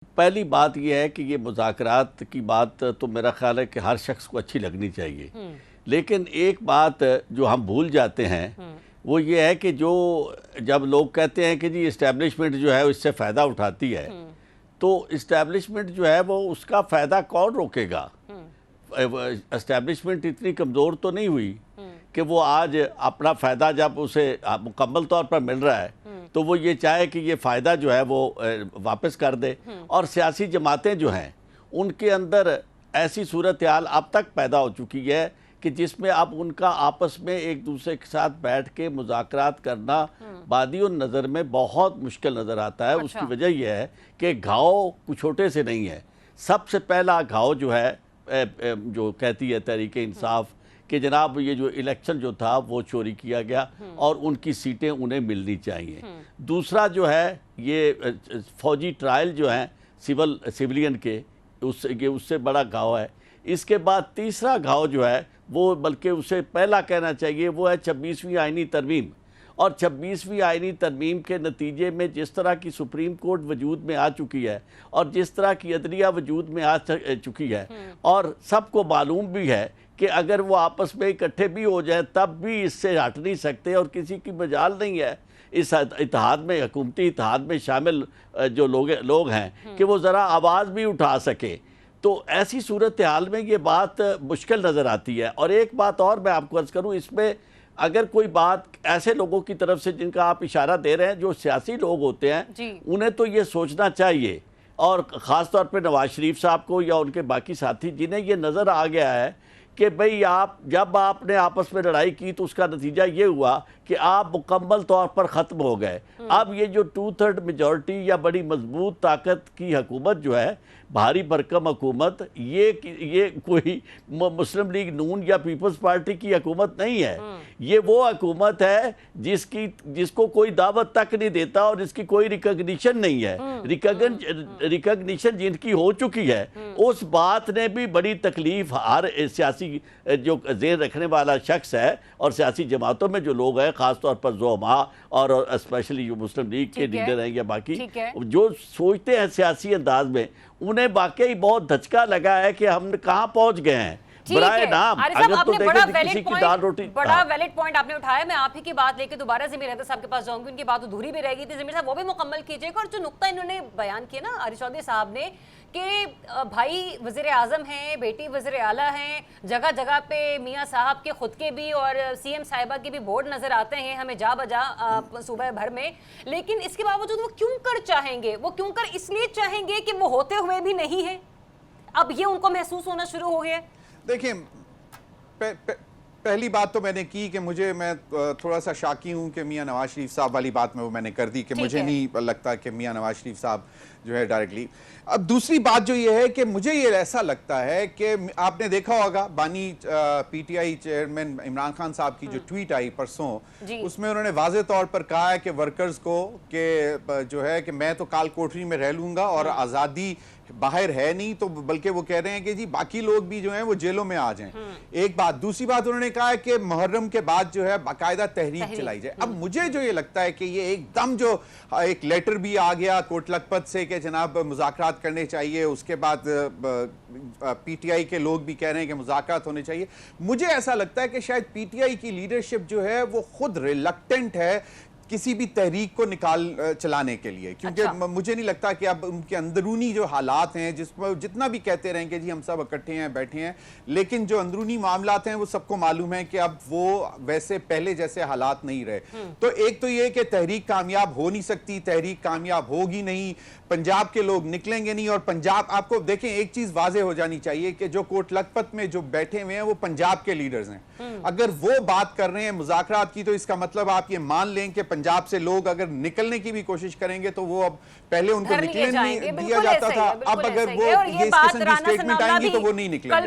पहली बात यह है कि ये मुज़ाकरात की बात तो मेरा ख्याल है कि हर शख्स को अच्छी लगनी चाहिए, लेकिन एक बात जो हम भूल जाते हैं वो ये है कि जो जब लोग कहते हैं कि जी इस्टेब्लिशमेंट जो है इससे फ़ायदा उठाती है, तो इस्टेब्लिशमेंट जो है वो उसका फ़ायदा कौन रोकेगा? इस्टेब्लिशमेंट इतनी कमज़ोर तो नहीं हुई कि वो आज अपना फ़ायदा जब उसे मुकम्मल तौर पर मिल रहा है तो वो ये चाहे कि ये फ़ायदा जो है वो वापस कर दे। और सियासी जमातें जो हैं उनके अंदर ऐसी सूरत हाल अब तक पैदा हो चुकी है कि जिसमें अब उनका आपस में एक दूसरे के साथ बैठ के मुज़ाकरात करना बादी और नज़र में बहुत मुश्किल नज़र आता है। उसकी वजह यह है कि घाव कुछ छोटे से नहीं है। सबसे पहला घाव जो है जो कहती है तहरीक इंसाफ कि जनाब ये जो इलेक्शन जो था वो चोरी किया गया और उनकी सीटें उन्हें मिलनी चाहिए। दूसरा जो है ये फौजी ट्रायल जो हैं सिविलियन के उससे बड़ा घाव है। इसके बाद तीसरा घाव जो है वो बल्कि उसे पहला कहना चाहिए वो है 26वीं आईनी तरमीम। और 26वीं आईनी तरमीम के नतीजे में जिस तरह की सुप्रीम कोर्ट वजूद में आ चुकी है और जिस तरह की अदलिया वजूद में आ चुकी है और सबको मालूम भी है कि अगर वो आपस में इकट्ठे भी हो जाए तब भी इससे हट नहीं सकते और किसी की मजाल नहीं है इस इत्तेहाद में, हुकूमती इत्तेहाद में शामिल जो लोग हैं कि वो ज़रा आवाज़ भी उठा सके। तो ऐसी सूरत हाल में ये बात मुश्किल नज़र आती है। और एक बात और मैं आपको अर्ज़ करूँ, इसमें अगर कोई बात ऐसे लोगों की तरफ से जिनका आप इशारा दे रहे हैं जो सियासी लोग होते हैं उन्हें तो ये सोचना चाहिए, और ख़ास तौर पे नवाज शरीफ साहब को या उनके बाकी साथी जिन्हें ये नज़र आ गया है कि भाई आप जब आपने आपस में लड़ाई की तो उसका नतीजा ये हुआ कि आप मुकम्मल तौर पर ख़त्म हो गए। अब ये जो 2/3 मेजॉरिटी या बड़ी मजबूत ताकत की हुकूमत जो है, भारी भरकम हुकूमत, ये कोई मुस्लिम लीग नून या पीपल्स पार्टी की हुकूमत नहीं है। ये वो हुकूमत है जिसको कोई दावत तक नहीं देता और जिसकी कोई रिकग्निशन नहीं है। रिकग्निशन जिनकी हो चुकी है उस बात ने भी बड़ी तकलीफ हर सियासी जो जेर रखने वाला शख्स है और सियासी जमातों में जो लोग हैं, खासतौर पर ज़ोमा और स्पेशली जो मुस्लिम लीग के लीडर हैं या बाकी जो सोचते हैं सियासी अंदाज में, उन्हें वाकई बहुत धचका लगा है कि हम कहाँ पहुँच गए हैं। बराए नाम अगर तो देखें किसी की दाल रोटी। बड़ा वैलिड पॉइंट आपने उठाया। मैं आप ही की बात लेके दोबारा ज़मीर रहता साहब के पास जाऊंगी, उनकी बात अधूरी भी रह गई थी। ज़मीर साहब वो भी मुकम्मल कीजिएगा। और जो नुक्ता इन्होंने बयान किया ना आरिफ चौधरी साहब ने कि भाई वज़ीर आज़म हैं, बेटी वज़ीर आला हैं, जगह जगह पे मियाँ साहब के खुद के भी और CM साहिबा के भी बोर्ड नजर आते हैं हमें जा बजा सूबे भर में, लेकिन इसके बावजूद वो क्यों कर चाहेंगे? वो क्यों कर इसलिए चाहेंगे कि वो होते हुए भी नहीं है, अब ये उनको महसूस होना शुरू हो गया। देखिए पहली बात तो मैंने की कि मैं थोड़ा सा शाकी हूं कि मियां नवाज शरीफ साहब वाली बात में वो मैंने कर दी कि मुझे नहीं लगता कि मियां नवाज शरीफ साहब जो है डायरेक्टली। अब दूसरी बात जो ये है कि मुझे ये ऐसा लगता है कि आपने देखा होगा बानी PTI चेयरमैन इमरान खान साहब की जो ट्वीट आई परसों, उसमें उन्होंने वाज़े तौर पर कहा है कि वर्कर्स को कि जो है कि मैं तो काल कोठरी में रह लूंगा और आज़ादी बाहर है नहीं, तो बल्कि वो कह रहे हैं कि जी बाकी लोग भी जो हैं वो जेलों में आ जाएं। एक बात। दूसरी बात उन्होंने कहा है कि मुहर्रम के बाद जो है बाकायदा तहरीक चलाई जाए। अब मुझे जो ये लगता है कि ये एकदम जो एक लेटर भी आ गया कोट लखपत से कि जनाब मुज़ाकरात करने चाहिए, उसके बाद PTI के लोग भी कह रहे हैं कि मुज़ाकरात होने चाहिए। मुझे ऐसा लगता है कि शायद PTI की लीडरशिप जो है वो खुद रिलक्टेंट है किसी भी तहरीक को चलाने के लिए, क्योंकि मुझे नहीं लगता कि अब उनके अंदरूनी जो हालात हैं, जिसमें जितना भी कहते रहेंगे जी हम सब इकट्ठे हैं बैठे हैं, लेकिन जो अंदरूनी मामलात हैं वो सबको मालूम है कि अब वो वैसे पहले जैसे हालात नहीं रहे। तो एक तो ये कि तहरीक कामयाब हो नहीं सकती, तहरीक कामयाब होगी नहीं, पंजाब के लोग निकलेंगे नहीं। और पंजाब, आपको देखें एक चीज वाजे हो जानी चाहिए कि जो कोट लखपत में जो बैठे हुए हैं वो पंजाब के लीडर्स हैं। अगर वो बात कर रहे हैं मुज़ाकरात की, तो इसका मतलब आप ये मान लें कि पंजाब से लोग अगर निकलने की भी कोशिश करेंगे तो वो अब पहले उनको निकलने नहीं दिया जाता था, अब अगर वो ये किस्म की स्टेटमेंट आएंगी तो वो नहीं निकलेंगे।